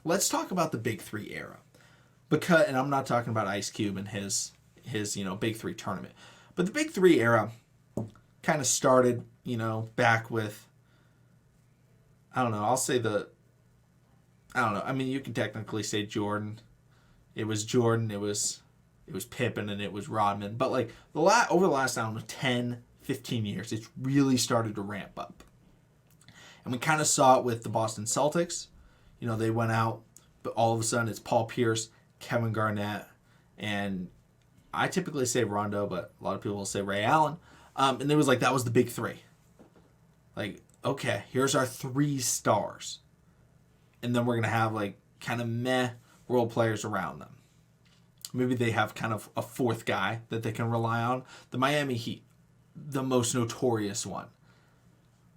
let's talk about the Big Three era. And I'm not talking about Ice Cube and his Big Three tournament. But the Big Three era kind of started, back with, I don't know, I mean, you can technically say Jordan. It was Jordan, it was Pippen, and it was Rodman. But like over the last, I don't know, 10, 15 years, it's really started to ramp up. And we kind of saw it with the Boston Celtics. They went out, but all of a sudden it's Paul Pierce, Kevin Garnett, and I typically say Rondo, but a lot of people will say Ray Allen. And it was like, that was the Big Three. Like, okay, here's our 3 stars. And then we're going to have like kind of meh role players around them. Maybe they have kind of a 4th guy that they can rely on. The Miami Heat, the most notorious one.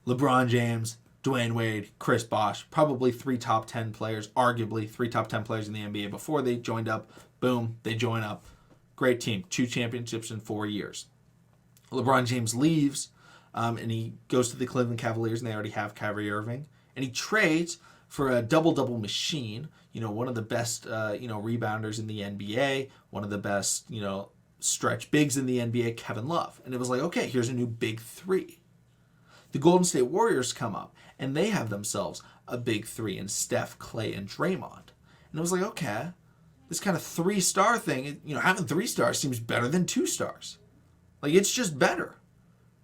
LeBron James, Dwayne Wade, Chris Bosh, probably 3 top 10 players, arguably 3 top 10 players in the NBA before they joined up. Boom, they join up. Great team, 2 championships in 4 years. LeBron James leaves, and he goes to the Cleveland Cavaliers, and they already have Kyrie Irving. And he trades for a double-double machine, one of the best, rebounders in the NBA, one of the best, stretch bigs in the NBA, Kevin Love. And it was like, okay, here's a new Big Three. The Golden State Warriors come up, and they have themselves a Big Three in Steph, Clay, and Draymond. And it was like, okay, this kind of 3-star thing, having 3 stars seems better than 2 stars. Like, it's just better,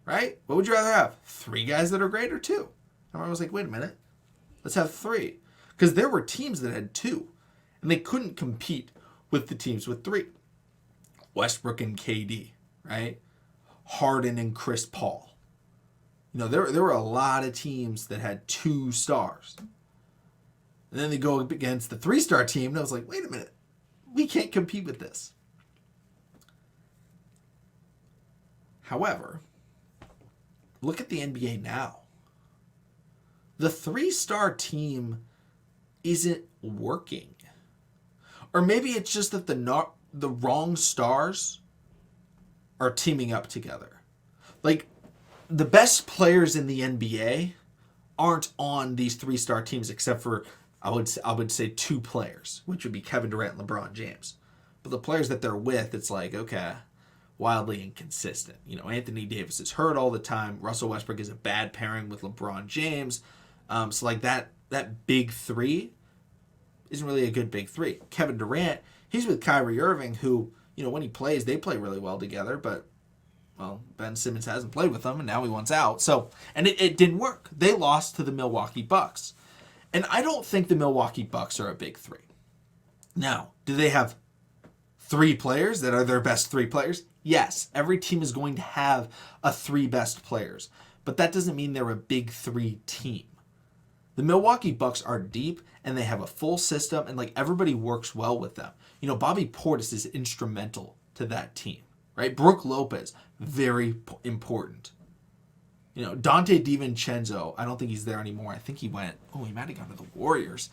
right? What would you rather have? 3 guys that are great or 2? And I was like, wait a minute. Let's have 3. Because there were teams that had 2, and they couldn't compete with the teams with 3. Westbrook and KD, right? Harden and Chris Paul. There were a lot of teams that had 2 stars. And then they go up against the 3-star team, and I was like, wait a minute. We can't compete with this. However, look at the NBA now. The 3-star team isn't working. Or maybe it's just that the wrong stars are teaming up together. Like, the best players in the NBA aren't on these 3-star teams except for, I would say 2 players, which would be Kevin Durant and LeBron James. But the players that they're with, it's like, okay, wildly inconsistent. Anthony Davis is hurt all the time. Russell Westbrook is a bad pairing with LeBron James. So like that Big Three isn't really a good Big Three. Kevin Durant, he's with Kyrie Irving, who, when he plays, they play really well together, but, well, Ben Simmons hasn't played with them, and now he wants out. So, and it didn't work. They lost to the Milwaukee Bucks. And I don't think the Milwaukee Bucks are a Big Three. Now, do they have 3 players that are their best 3 players? Yes, every team is going to have a 3 best players, but that doesn't mean they're a Big Three team. The Milwaukee Bucks are deep, and they have a full system, and like everybody works well with them. Bobby Portis is instrumental to that team, right? Brook Lopez, very important. Dante DiVincenzo, I don't think he's there anymore. I think he might have gone to the Warriors.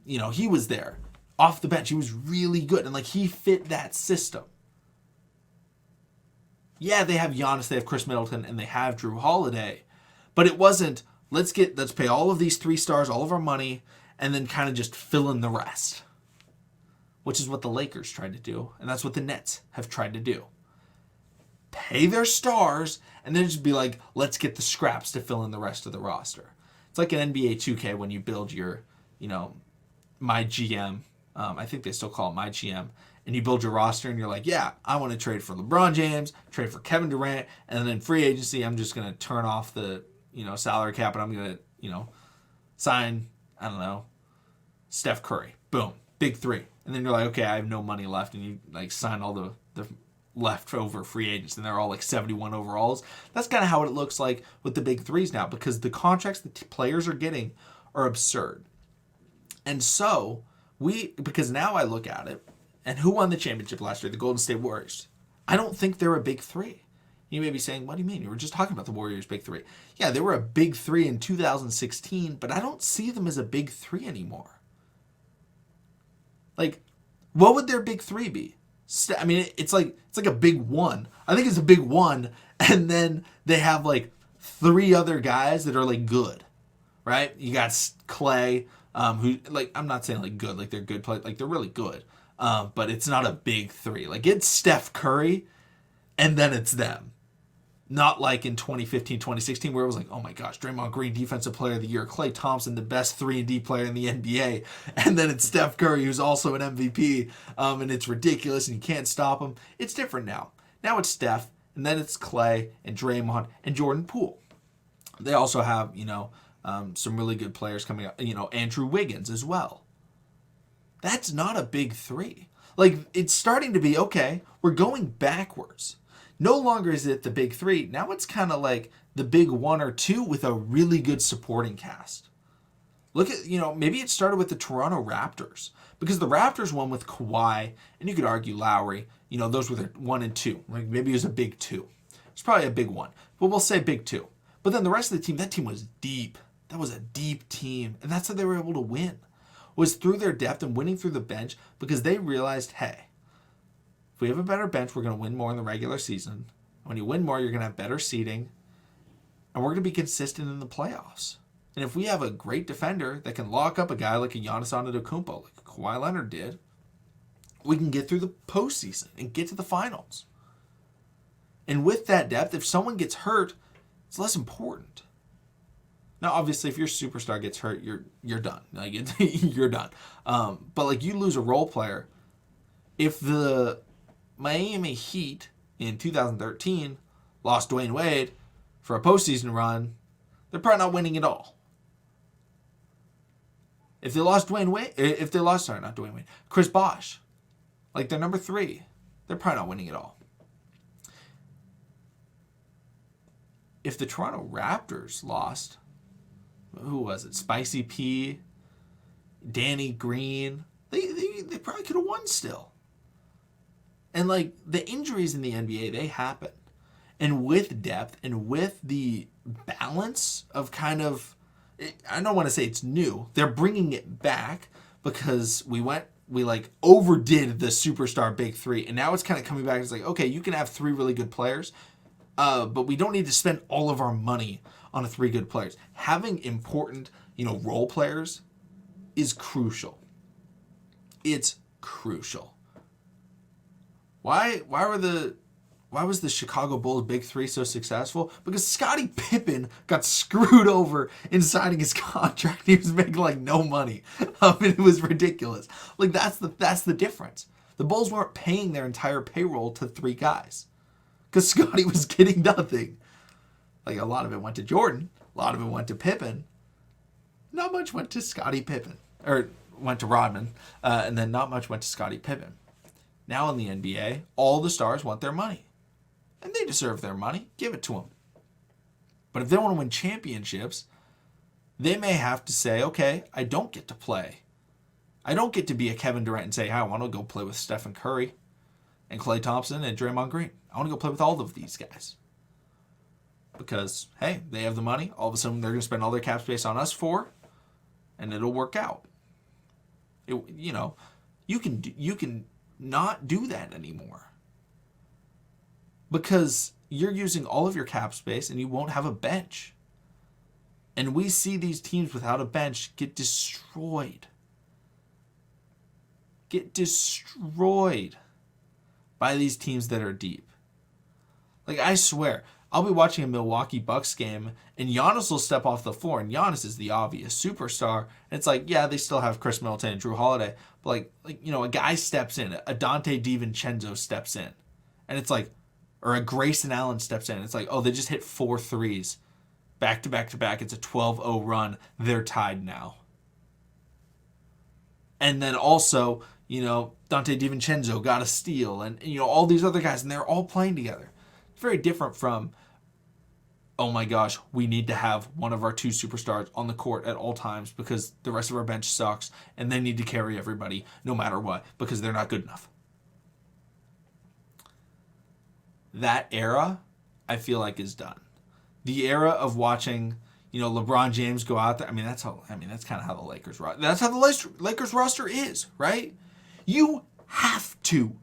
He was there off the bench. He was really good, and like he fit that system. Yeah, they have Giannis, they have Chris Middleton, and they have Drew Holiday, but it wasn't, let's pay all of these 3 stars, all of our money, and then kind of just fill in the rest. Which is what the Lakers tried to do, and that's what the Nets have tried to do. Pay their stars, and then just be like, let's get the scraps to fill in the rest of the roster. It's like an NBA 2K when you build your, My GM. I think they still call it My GM. And you build your roster, and you're like, yeah, I want to trade for LeBron James, trade for Kevin Durant, and then in free agency, I'm just going to turn off the, salary cap, and I'm going to, sign, I don't know, Steph Curry. Boom. Big 3. And then you're like, okay, I have no money left, and you like sign all the leftover free agents, and they're all like 71 overalls. That's kind of how it looks like with the Big Threes now, because the contracts the players are getting are absurd. And so because now I look at it, and who won the championship last year? The Golden State Warriors. I don't think they're a Big Three. You may be saying, what do you mean? You were just talking about the Warriors' Big Three. Yeah, they were a Big Three in 2016, but I don't see them as a Big Three anymore. Like, what would their Big Three be? I mean, it's like a Big One. I think it's a Big One, and then they have like 3 other guys that are like good, right? You got Clay, who, like, I'm not saying like good, like they're good play, like they're really good, but it's not a big three. Like it's Steph Curry, and then it's them. Not like in 2015, 2016, where it was like, oh my gosh, Draymond Green, Defensive Player of the Year, Klay Thompson, the best 3-and-D player in the NBA, and then it's Steph Curry, who's also an MVP, and it's ridiculous, and you can't stop him. It's different now. Now it's Steph, and then it's Klay, and Draymond, and Jordan Poole. They also have, some really good players coming up, Andrew Wiggins as well. That's not a big three. Like, it's starting to be, okay, we're going backwards. No longer is it the big three. Now it's kind of like the big one or two with a really good supporting cast. Look at, maybe it started with the Toronto Raptors, because the Raptors won with Kawhi, and you could argue Lowry. Those were their 1 and 2. Like maybe it was a big 2. It's probably a big 1, but we'll say big 2. But then the rest of the team, that team was deep. That was a deep team, and that's how they were able to win. Was through their depth and winning through the bench, because they realized, hey, if we have a better bench, we're going to win more in the regular season. When you win more, you're going to have better seeding, and we're going to be consistent in the playoffs. And if we have a great defender that can lock up a guy like a Giannis Antetokounmpo, like Kawhi Leonard did, we can get through the postseason and get to the finals. And with that depth, if someone gets hurt, it's less important. Now, obviously, if your superstar gets hurt, you're done. Like you're done. But like you lose a role player, if the Miami Heat in 2013 lost Dwayne Wade for a postseason run, they're probably not winning at all. If they lost Chris Bosh, like they're number 3, they're probably not winning at all. If the Toronto Raptors lost, who was it? Spicy P, Danny Green, they probably could have won still. And like the injuries in the NBA, they happen. And with depth and with the balance of kind of, I don't want to say it's new. They're bringing it back because we like overdid the superstar big 3. And now it's kind of coming back. It's like, okay, you can have 3 really good players, but we don't need to spend all of our money on 3 good players. Having important, role players is crucial. It's crucial. Why was the Chicago Bulls Big 3 so successful? Because Scottie Pippen got screwed over in signing his contract. He was making like no money. And it was ridiculous. Like that's the difference. The Bulls weren't paying their entire payroll to 3 guys because Scottie was getting nothing. Like a lot of it went to Jordan, a lot of it went to Pippen. Not much went to Scottie Pippen, or went to Rodman, and then not much went to Scottie Pippen. Now in the NBA, all the stars want their money. And they deserve their money. Give it to them. But if they want to win championships, they may have to say, okay, I don't get to play. I don't get to be a Kevin Durant and say, hey, I want to go play with Stephen Curry and Klay Thompson and Draymond Green. I want to go play with all of these guys. Because, hey, they have the money. All of a sudden, they're going to spend all their cap space on us 4, and it'll work out. You can not do that anymore. Because you're using all of your cap space and you won't have a bench. And we see these teams without a bench get destroyed. Get destroyed by these teams that are deep. Like, I swear, I'll be watching a Milwaukee Bucks game and Giannis will step off the floor, and Giannis is the obvious superstar. And it's like, yeah, they still have Chris Middleton and Drew Holiday, but a guy steps in, a Dante DiVincenzo steps in, and it's like, or a Grayson Allen steps in. It's like, oh, they just hit 4 threes back to back to back. It's a 12-0 run. They're tied now. And then also, Dante DiVincenzo got a steal, and all these other guys, and they're all playing together. It's very different from, oh my gosh, we need to have one of our 2 superstars on the court at all times because the rest of our bench sucks, and they need to carry everybody no matter what because they're not good enough. That era, I feel like, is done. The era of watching, LeBron James go out there. That's kind of how the Lakers roster. That's how the Lakers roster is, right? You have to,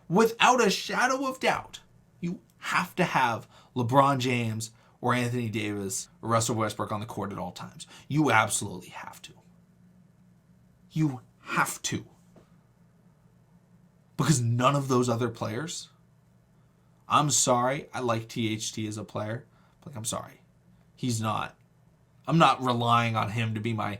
without a shadow of doubt, you have to have LeBron James or Anthony Davis or Russell Westbrook on the court at all times. You absolutely have to. You have to. Because none of those other players, I'm sorry, I like THT as a player. Like, I'm sorry. He's not. I'm not relying on him to be my,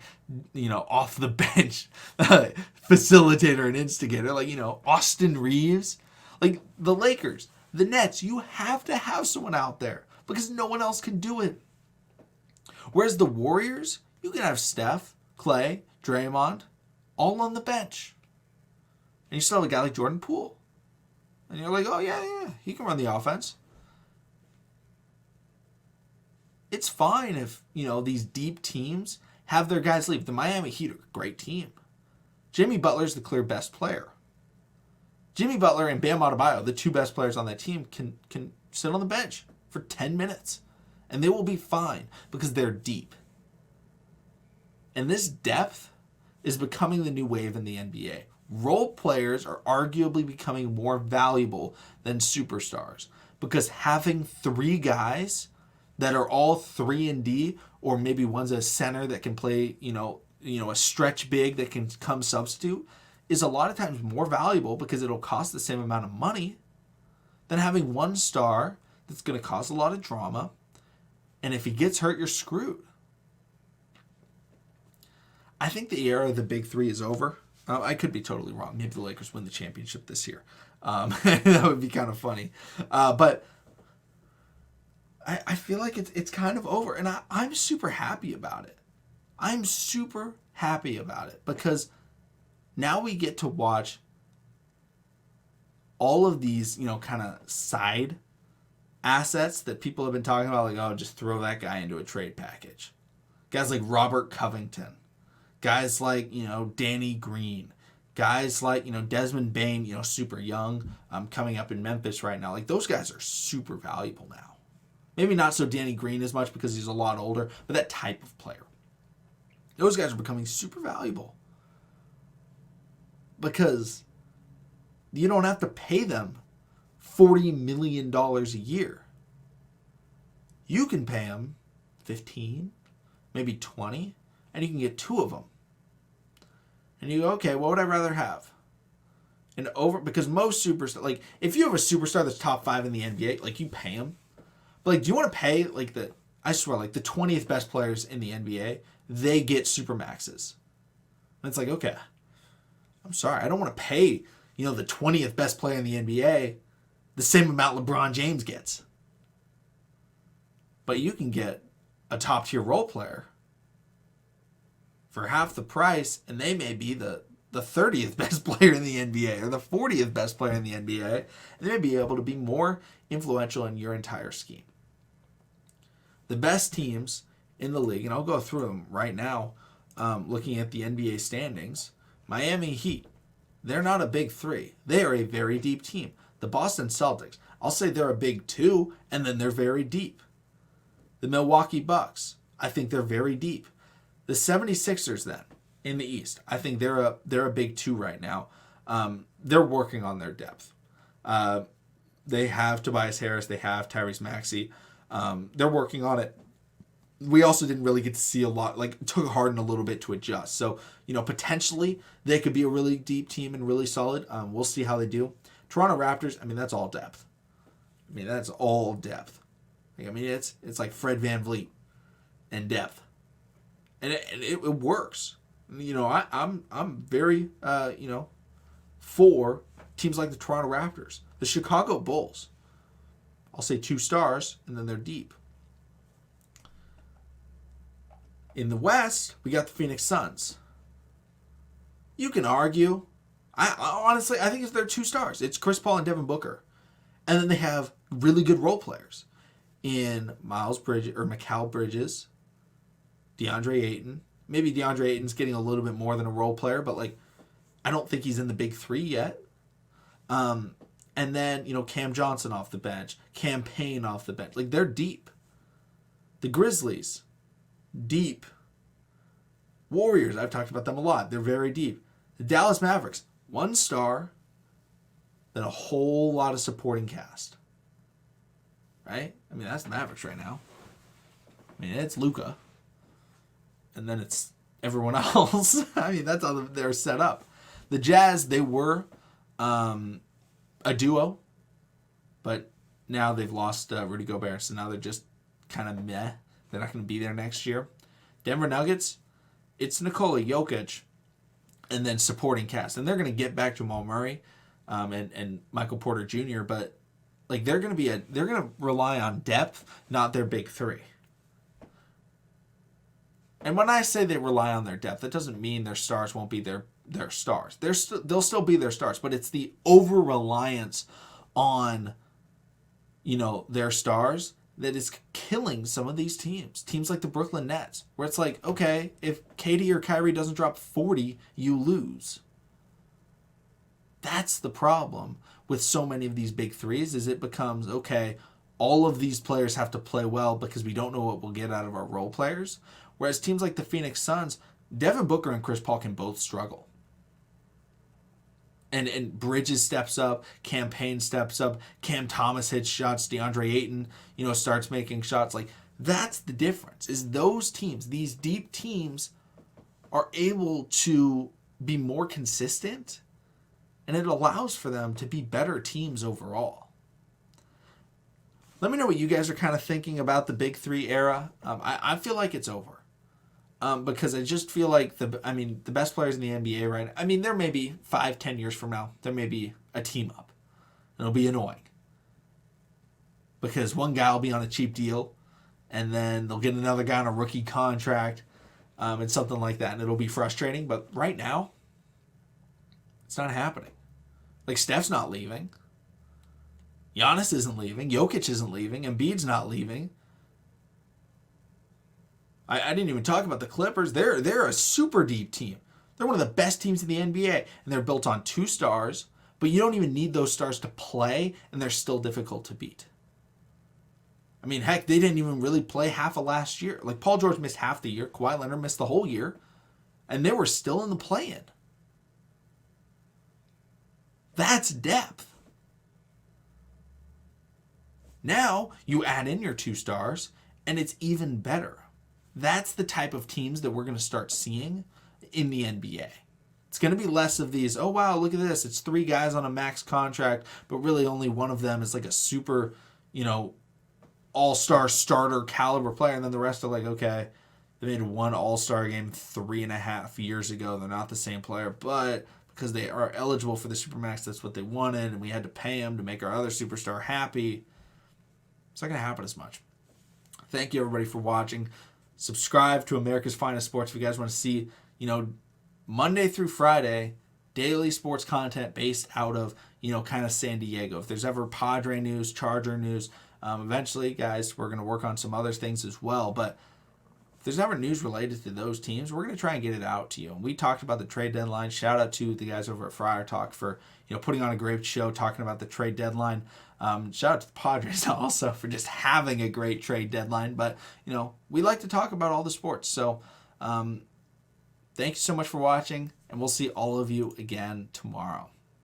off the bench facilitator and instigator. Like, Austin Reeves. Like, the Lakers, the Nets, you have to have someone out there because no one else can do it. Whereas the Warriors, you can have Steph, Clay, Draymond, all on the bench. And you still have a guy like Jordan Poole. And you're like, oh, yeah, he can run the offense. It's fine if, these deep teams have their guys leave. The Miami Heat are a great team. Jimmy Butler's the clear best player. Jimmy Butler and Bam Adebayo, the two best players on that team, can sit on the bench for 10 minutes. And they will be fine because they're deep. And this depth is becoming the new wave in the NBA. Role players are arguably becoming more valuable than superstars because having three guys that are all 3-and-D, or maybe one's a center that can play, a stretch big that can come substitute, is a lot of times more valuable because it'll cost the same amount of money than having one star that's going to cause a lot of drama. And if he gets hurt, you're screwed. I think the era of the big three is over. I could be totally wrong. Maybe the Lakers win the championship this year. That would be kind of funny. But I feel like it's kind of over. And I'm super happy about it. I'm super happy about it because now we get to watch all of these, kind of side assets that people have been talking about. Like, oh, just throw that guy into a trade package. Guys like Robert Covington. Guys like, Danny Green. Guys like, Desmond Bane, super young, coming up in Memphis right now. Like, those guys are super valuable now. Maybe not so Danny Green as much because he's a lot older, but that type of player. Those guys are becoming super valuable. Because you don't have to pay them $40 million a year. You can pay them 15, maybe 20, and you can get two of them. And you go, okay, what would I rather have? Because most superstars, like, if you have a superstar that's top 5 in the NBA, like, you pay him. But, like, do you want to pay, like, the 20th best players in the NBA, they get supermaxes. And it's like, okay, I'm sorry, I don't want to pay, the 20th best player in the NBA the same amount LeBron James gets. But you can get a top-tier role player for half the price, and they may be the 30th best player in the NBA or the 40th best player in the NBA, and they may be able to be more influential in your entire scheme. The best teams in the league, and I'll go through them right now, looking at the NBA standings. Miami Heat, they're not a big three. They are a very deep team. The Boston Celtics, I'll say they're a big two, and then they're very deep. The Milwaukee Bucks, I think they're very deep. The 76ers then, in the East, I think they're a big two right now. They're working on their depth. They have Tobias Harris. They have Tyrese Maxey. They're working on it. We also didn't really get to see a lot. Like, it took Harden a little bit to adjust. So, potentially they could be a really deep team and really solid. We'll see how they do. Toronto Raptors, that's all depth. That's all depth. It's like Fred VanVleet and depth. And it works. I'm very, for teams like the Toronto Raptors. The Chicago Bulls, I'll say 2 stars, and then they're deep. In the West, we got the Phoenix Suns. You can argue. I honestly, I think they're 2 stars. It's Chris Paul and Devin Booker. And then they have really good role players in Mikal Bridges, DeAndre Ayton. Maybe DeAndre Ayton's getting a little bit more than a role player, but I don't think he's in the big 3 yet. And then, Cam Johnson off the bench, Cam Payne off the bench. They're deep. The Grizzlies, deep. Warriors, I've talked about them a lot. They're very deep. The Dallas Mavericks, 1 star, then a whole lot of supporting cast. Right? That's the Mavericks right now. It's Luka. And then it's everyone else. I mean, that's how they're set up. The Jazz, they were a duo, but now they've lost Rudy Gobert, so now they're just kind of meh. They're not going to be there next year. Denver Nuggets, it's Nikola Jokic and then supporting cast. And they're going to get back Jamal Murray and Michael Porter Jr., but like they're going to rely on depth, not their big three. And when I say they rely on their depth, that doesn't mean their stars won't be their stars. They'll still be their stars, but it's the over-reliance on, their stars that is killing some of these teams. Teams like the Brooklyn Nets, where it's like, okay, if KD or Kyrie doesn't drop 40, you lose. That's the problem with so many of these big threes, is it becomes, okay, all of these players have to play well because we don't know what we'll get out of our role players. Whereas teams like the Phoenix Suns, Devin Booker and Chris Paul can both struggle. And Bridges steps up, Cam Payne steps up, Cam Thomas hits shots, DeAndre Ayton, starts making shots. Like, that's the difference, is those teams, these deep teams, are able to be more consistent, and it allows for them to be better teams overall. Let me know what you guys are kind of thinking about the Big Three era. I feel like it's over. Because I just feel like the best players in the NBA, right? I mean, there may be 5-10 years from now, there may be a team up. It'll be annoying. Because one guy will be on a cheap deal, and then they'll get another guy on a rookie contract, and something like that, and it'll be frustrating. But right now, it's not happening. Like, Steph's not leaving. Giannis isn't leaving. Jokic isn't leaving. Embiid's not leaving. I didn't even talk about the Clippers. They're a super deep team. They're one of the best teams in the NBA, and they're built on 2 stars, but you don't even need those stars to play, and they're still difficult to beat. I mean, heck, they didn't even really play half of last year. Like, Paul George missed half the year. Kawhi Leonard missed the whole year, and they were still in the play-in. That's depth. Now, you add in your 2 stars, and it's even better. That's the type of teams that we're going to start seeing in the NBA. It's going to be less of these, oh, wow, look at this. It's 3 guys on a max contract, but really only one of them is like a super, all-star starter caliber player. And then the rest are like, okay, they made one all-star game 3.5 years ago. They're not the same player, but because they are eligible for the Supermax, that's what they wanted, and we had to pay them to make our other superstar happy. It's not going to happen as much. Thank you, everybody, for watching. Subscribe to America's Finest Sports if you guys want to see, Monday through Friday, daily sports content based out of, kind of San Diego. If there's ever Padre news, Charger news, eventually, guys, we're going to work on some other things as well. But if there's ever news related to those teams, we're going to try and get it out to you. And we talked about the trade deadline. Shout out to the guys over at Friar Talk for, putting on a great show, talking about the trade deadline. Shout out to the Padres also for just having a great trade deadline. But, we like to talk about all the sports. So thank you so much for watching, and we'll see all of you again tomorrow.